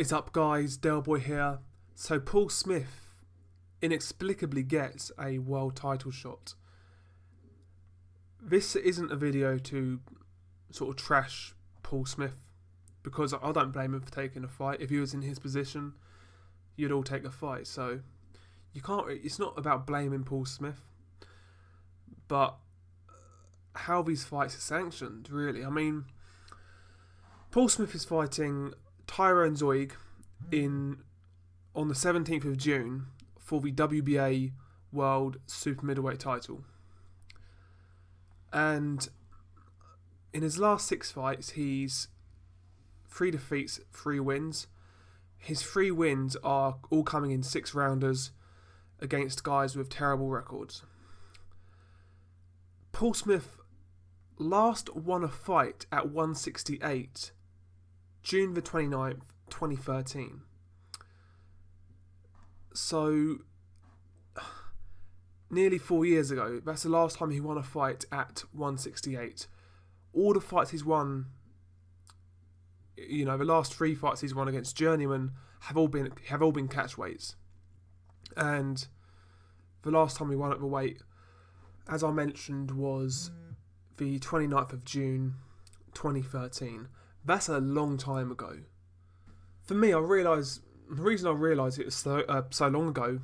is up, guys? Delboy here. So Paul Smith inexplicably gets a world title shot. This isn't a video to sort of trash Paul Smith, because I don't blame him for taking a fight. If he was in his position, you'd all take a fight. So you can't. It's not about blaming Paul Smith, but how these fights are sanctioned, really. I mean, Paul Smith is fighting Tyron Zeuge on the 17th of June for the WBA World Super Middleweight title. And in his last 6 fights, he's 3 defeats, 3 wins. His 3 wins are all coming in 6-rounders against guys with terrible records. Paul Smith last won a fight at 168, June the 29th, 2013. So, nearly 4 years ago, that's the last time he won a fight at 168. All the fights he's won, the last 3 fights he's won against journeymen have all been catchweights. And the last time he won at the weight, as I mentioned, was the 29th of June 2013. That's a long time ago. For me, the reason I realised it was so long ago,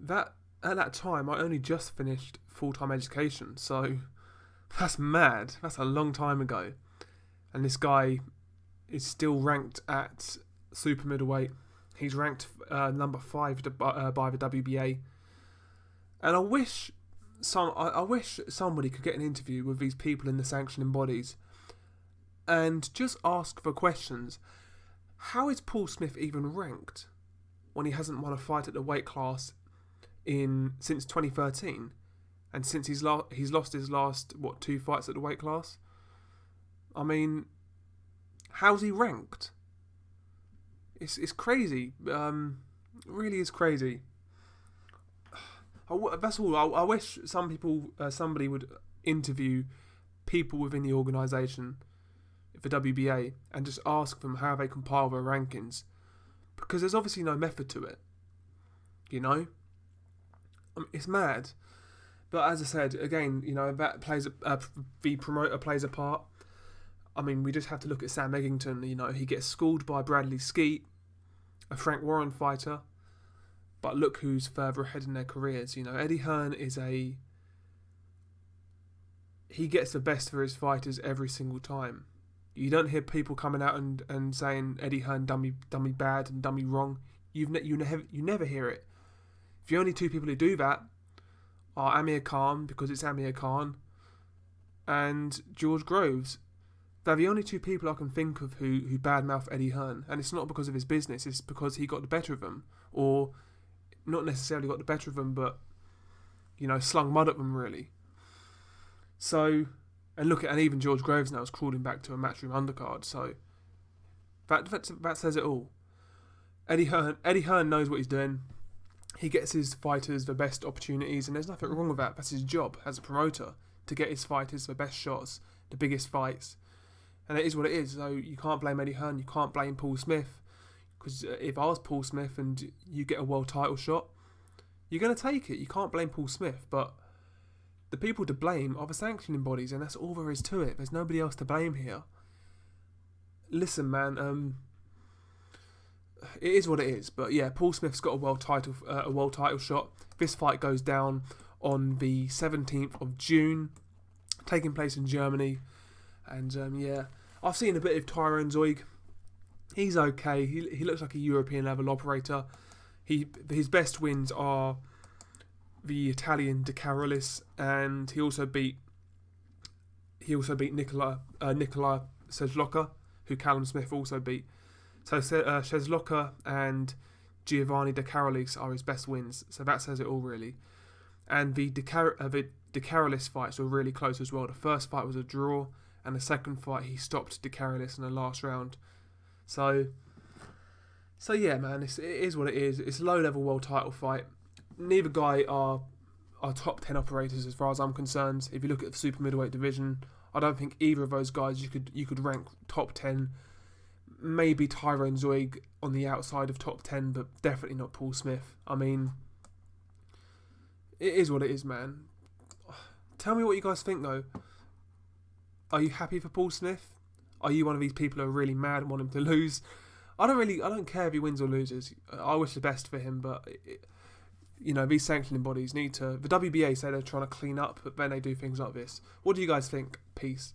that at that time I only just finished full-time education, so that's mad. That's a long time ago. And this guy is still ranked at super middleweight. He's ranked number 5 by the WBA. And I wish somebody could get an interview with these people in the sanctioning bodies and just ask for questions. How is Paul Smith even ranked when he hasn't won a fight at the weight class since 2013, and since he's lost his last 2 fights at the weight class? I mean, how's he ranked? It's crazy. It really is crazy. That's all. I wish somebody would interview people within the organisation, the WBA, and just ask them how they compile their rankings, because there's obviously no method to it. It's mad. But as I said again, that plays the promoter plays a part. I mean, we just have to look at Sam Eggington. He gets schooled by Bradley Skeet, a Frank Warren fighter. But look who's further ahead in their careers. Eddie Hearn he gets the best for his fighters every single time. You don't hear people coming out and saying Eddie Hearn done me bad and done me wrong. You never hear it. The only 2 people who do that are Amir Khan, because it's Amir Khan, and George Groves. They're the only 2 people I can think of who badmouth Eddie Hearn, and it's not because of his business. It's because he got the better of them, or not necessarily got the better of them, but slung mud at them, really. So, and even George Groves now is crawling back to a matchroom undercard. So that says it all. Eddie Hearn knows what he's doing. He gets his fighters the best opportunities, and there's nothing wrong with that. That's his job as a promoter, to get his fighters the best shots, the biggest fights, and it is what it is. So you can't blame Eddie Hearn. You can't blame Paul Smith, because if I was Paul Smith and you get a world title shot, you're going to take it. You can't blame Paul Smith, but the people to blame are the sanctioning bodies, and that's all there is to it. There's nobody else to blame here. Listen, man, it is what it is. But yeah, Paul Smith's got a world title shot. This fight goes down on the 17th of June, taking place in Germany. And I've seen a bit of Tyron Zeuge. He's okay. He looks like a European level operator. His best wins are the Italian De Carolis, and he also beat Nikola Sezloka, who Callum Smith also beat. So Sezloka and Giovanni De Carolis are his best wins. So that says it all, really. And the De Carolis fights were really close as well. The first fight was a draw, and the second fight he stopped De Carolis in the last round. So yeah, man, it is what it is. It's a low-level world title fight. Neither guy are top 10 operators as far as I'm concerned. If you look at the super middleweight division, I don't think either of those guys you could rank top 10. maybe Tyron Zeuge on the outside of top 10, but definitely not Paul Smith. I mean, it is what it is, man. Tell me what you guys think, though. Are you happy for Paul Smith? Are you one of these people who are really mad and want him to lose? I don't care if he wins or loses. I wish the best for him, but these sanctioning bodies need to. The WBA say they're trying to clean up, but then they do things like this. What do you guys think? Peace.